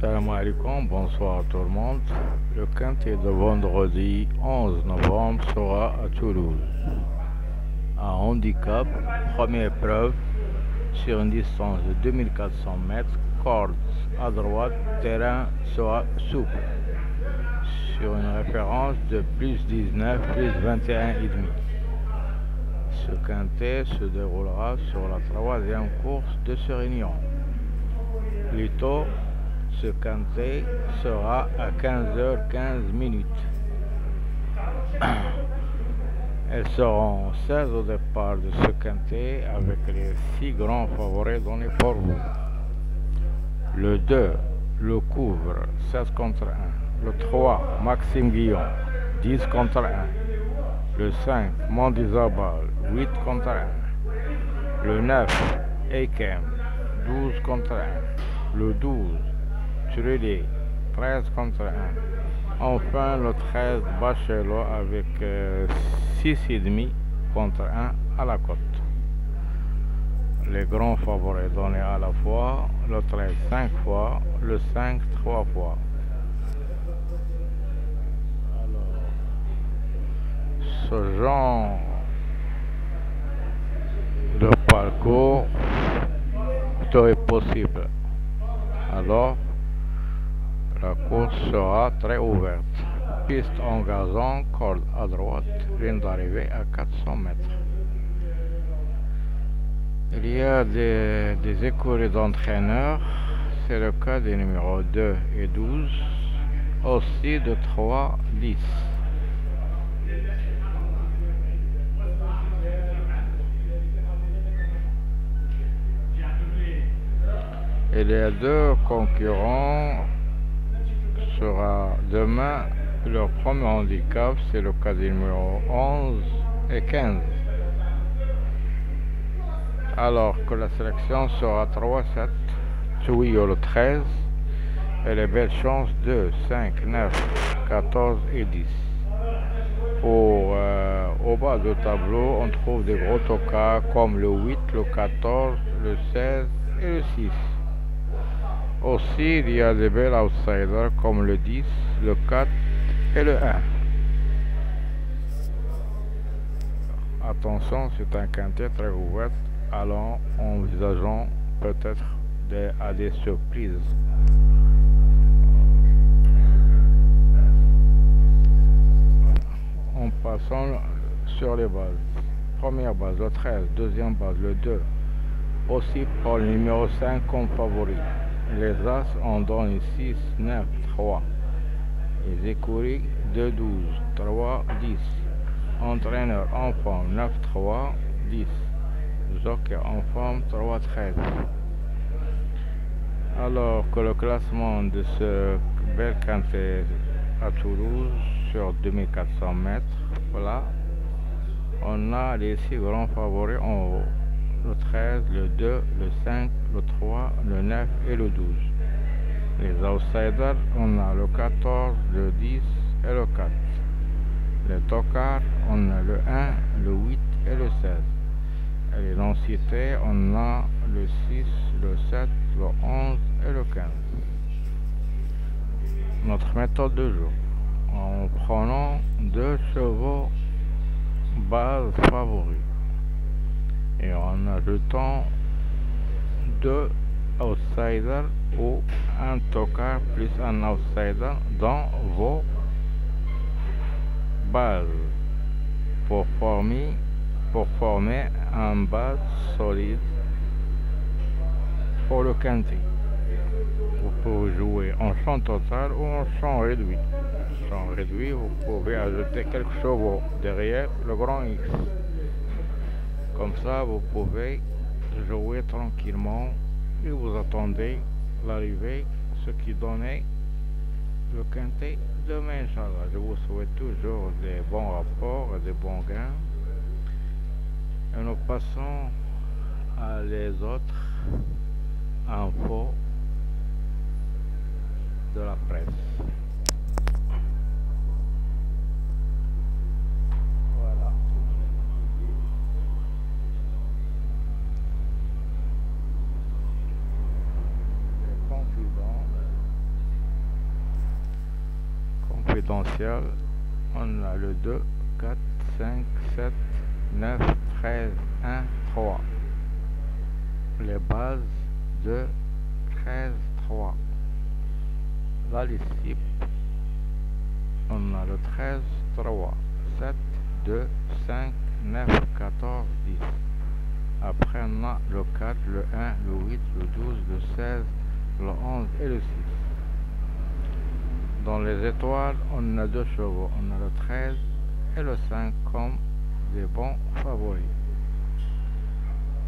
Salam alaikum, bonsoir à tout le monde. Le quintet de vendredi 11 novembre sera à Toulouse. Un handicap, première épreuve, sur une distance de 2400 mètres, corde à droite, terrain sera souple, sur une référence de plus 19, plus 21,5. Ce quintet se déroulera sur la troisième course de ce réunion. Plutôt, ce quintet sera à 15h15. Elles seront 16 au départ de ce quintet avec les 6 grands favoris donnés pour vous. Le 2, le couvre, 16 contre 1. Le 3, Maxime Guillon, 10 contre 1. Le 5, Mondizabal, 8 contre 1. Le 9, Eikem, 12 contre 1. Le 12, Trulé, 13 contre 1. Enfin, le 13, Bachelot avec 6,5 contre 1 à la cote. Les grands favoris donnés à la fois, le 13 5 fois, le 5 3 fois. Alors, ce genre de parcours, tout est possible. Alors, la course sera très ouverte. Piste en gazon, corde à droite, ligne d'arrivée à 400 mètres. Il y a des écuries d'entraîneurs, c'est le cas des numéros 2 et 12, aussi de 3, 10. Il y a deux concurrents sera demain. Leur premier handicap, c'est le cas des numéros 11 et 15. Alors que la sélection sera 3, 7, Touillot le 13, et les belles chances 2, 5, 9, 14 et 10. Au bas du tableau, on trouve des gros tocards comme le 8, le 14, le 16 et le 6. Aussi, il y a des belles outsiders comme le 10, le 4 et le 1. Attention, c'est un quintet très ouvert, alors envisageons peut-être des surprises. En passant sur les bases. Première base, le 13, deuxième base, le 2. Aussi pour le numéro 5 comme favori. Les As en donnent 6, 9, 3. Les écuries 2, 12, 3, 10. Entraîneur en forme 9, 3, 10. Jockey en forme 3, 13. Alors que le classement de ce bel quintet à Toulouse sur 2400 mètres, voilà, on a les 6 grands favoris en haut. Le 13, le 2, le 5, le 3, le 9 et le 12. Les outsiders, on a le 14, le 10 et le 4. Les tocards, on a le 1, le 8 et le 16. Et les non-cités, on a le 6, le 7, le 11 et le 15. Notre méthode de jour, en prenant 2 chevaux base favoris et en ajoutant 2 outsiders ou un tocard plus un outsider dans vos bases pour former un base solide pour le quintet. Vous pouvez jouer en champ total ou en champ réduit. Champ réduit, vous pouvez ajouter quelques chevaux derrière le grand X. Comme ça, vous pouvez jouer tranquillement et vous attendez l'arrivée, ce qui donnait le quintet demain, Inch'Allah. Je vous souhaite toujours des bons rapports et des bons gains. Et nous passons à les autres infos de la presse. Voilà. Les confidents potentiels, on a le 2, 4, 5, 7, 9, 13, 1, 3. Les bases 2, 13, 3. Là, les cibles, on a le 13, 3, 7, 2, 5, 9, 14, 10. Après, on a le 4, le 1, le 8, le 12, le 16, le 11 et le 6. Dans les étoiles, on a 2 chevaux. On a le 13 et le 5 comme des bons favoris.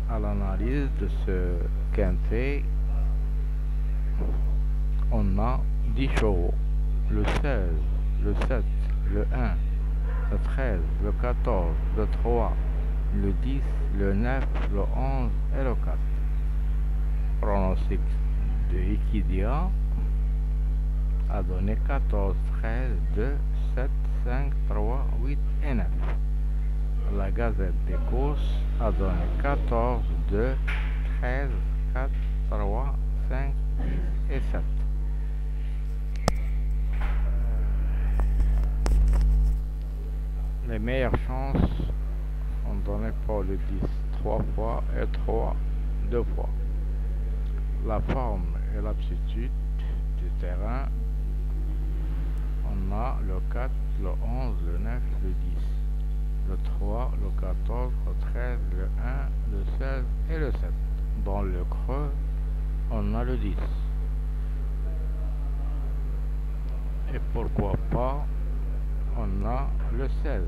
À l'analyse de ce quintet, on a 10 chevaux. Le 16, le 7, le 1, le 13, le 14, le 3, le 10, le 9, le 11 et le 4. Pronostic de Equidia a donné 14, 13, 2, 7, 5, 3, 8 et 9. La Gazette des courses a donné 14, 2, 13, 4, 3, 5, 6 et 7. Les meilleures chances sont données pour le 10, 3 fois et 3, 2 fois. La forme et l'aptitude du terrain, on a le 4, le 11, le 9, le 10, le 3, le 14, le 13, le 1, le 16 et le 7. Dans le creux, on a le 10. Et pourquoi pas, on a le 16.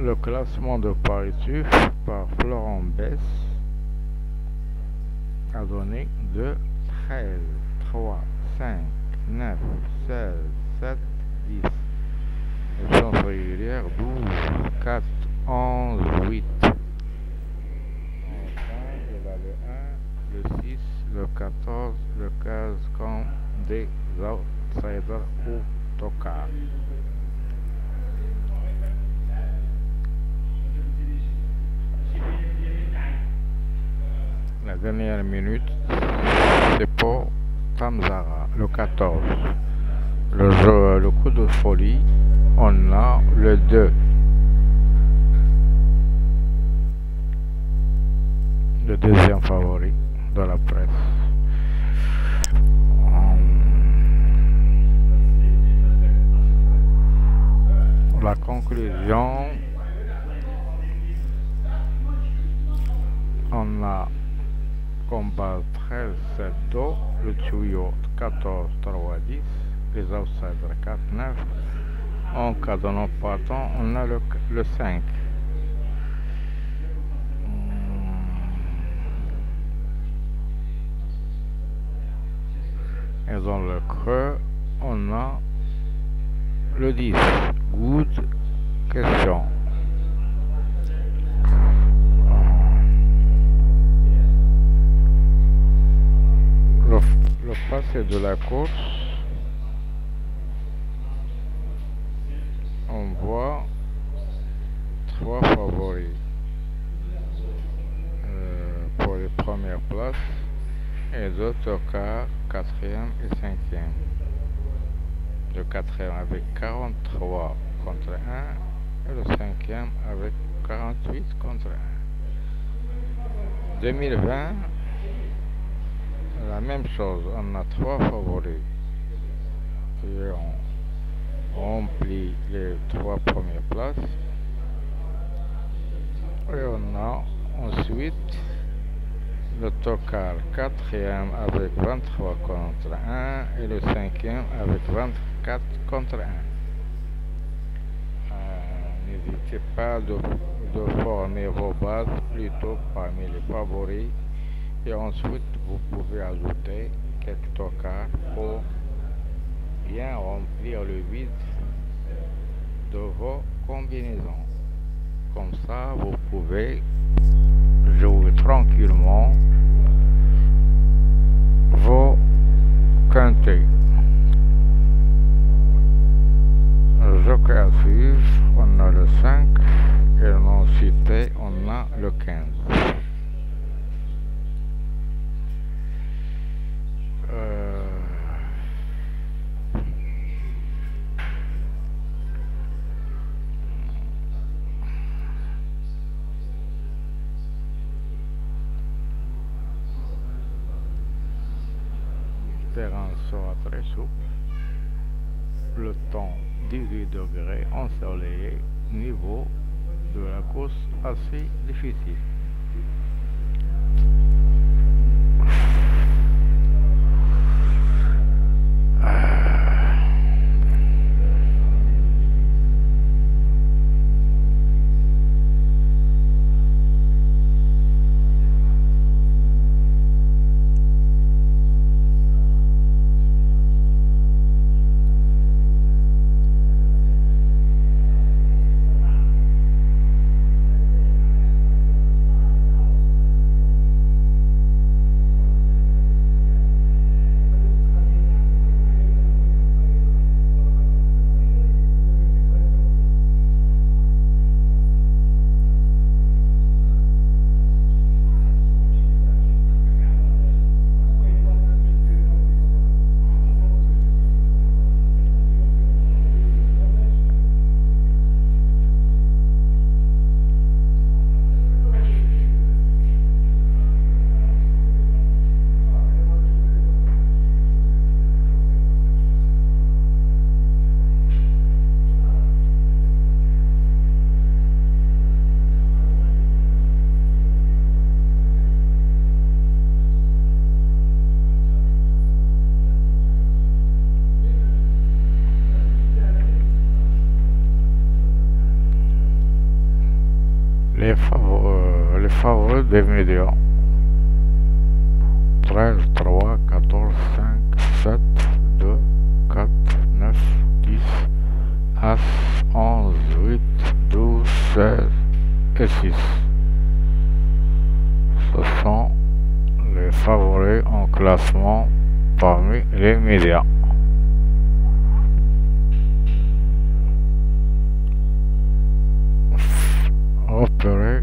Le classement de Paris-Tuf par Florent Bess a donné 2, 13, 3, 5, 9, 16, 7, 10. Les chances régulières 12, 4, 11, 8. Enfin, il a le 1, le 6, le 14, le 15 comme des outsiders ou tocards. La dernière minute, c'est pour Tamzara, le 14. Le coup de folie, on a le 2. Le deuxième favori de la presse. La conclusion, on a comme base 13, 7, Do, le tuyau 14, 3, 10, les outsiders 4, 9. En cas de non partant, on a le 5. Et dans le creux, on a le 10. Good question. Le passé de la course, on voit 3 favoris pour les premières places et 2 tocards 4e et 5e. Le 4e avec 43 contre 1 et le 5e avec 48 contre 1. 2020, la même chose, on a 3 favoris et on remplit les 3 premières places et on a ensuite le tocard 4e avec 23 contre 1 et le 5e avec 24 contre 1. N'hésitez pas de former vos bases plutôt parmi les favoris et ensuite vous pouvez ajouter quelques tocards pour bien remplir le vide de vos combinaisons. Comme ça, vous pouvez jouer tranquillement vos quintets. Joker à suivre, on a le 5 et non cité, 15. Le terrain sera très souple. Le temps 18 degrés ensoleillé, niveau de la course assez difficile. Les favoris des médias: 13, 3, 14, 5, 7, 2, 4, 9, 10, As, 11, 8, 12, 16 et 6. Ce sont les favoris en classement parmi les médias. Repérez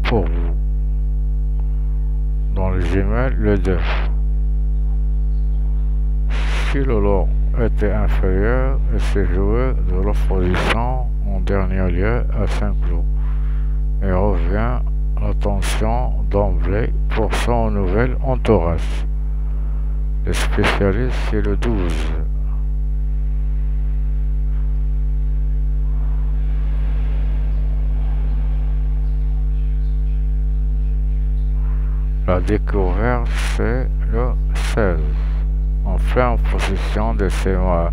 pour vous. Dans le Gmail, le 2. Si le lot était inférieur, et s'est joué de l'opposition en dernier lieu à Saint-Cloud et revient l'attention d'emblée pour son nouvel entourage. Les spécialistes, c'est le 12. La découverte, c'est le 16, en pleine possession de ses mains.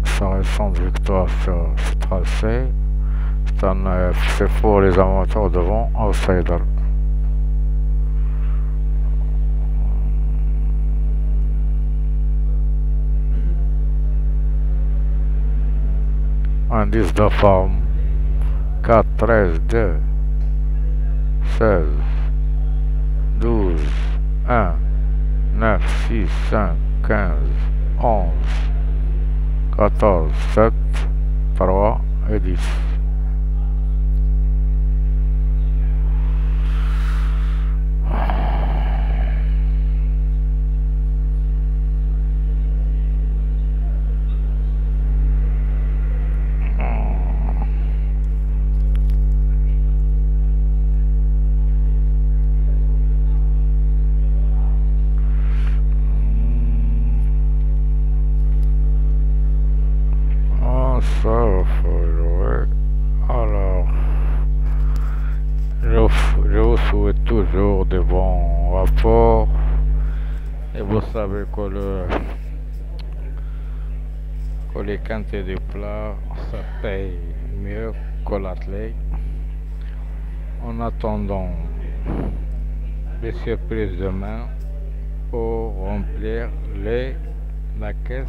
Sa récente victoire sur ce tracé, c'est pour les amateurs de vent outsider. Indice de forme 4, 13, 2, 16, 12, 1, 9, 6, 5, 15, 11, 14, 7, 3 et 10. Ça, faut jouer. Alors, je vous souhaite toujours de bons rapports. Et vous savez que les quantités de plats, ça paye mieux que l'athlète. En attendant des surprises demain pour remplir la caisse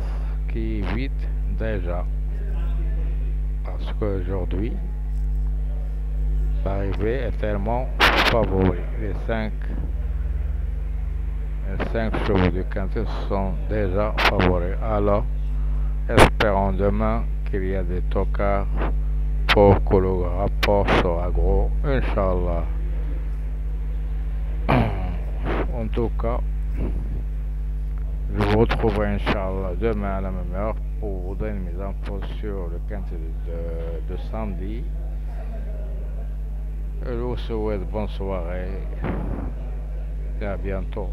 qui est vide déjà. Parce qu'aujourd'hui, l'arrivée est tellement favori. Les 5 chevaux du quintet sont déjà favoris. Alors, espérons demain qu'il y a des tocards pour que le rapport soit gros, Inch'Allah. En tout cas, je vous retrouverai Inch'Allah demain à la même heure pour vous donner mes infos sur le quintet de samedi. Je vous souhaite bonne soirée et à bientôt.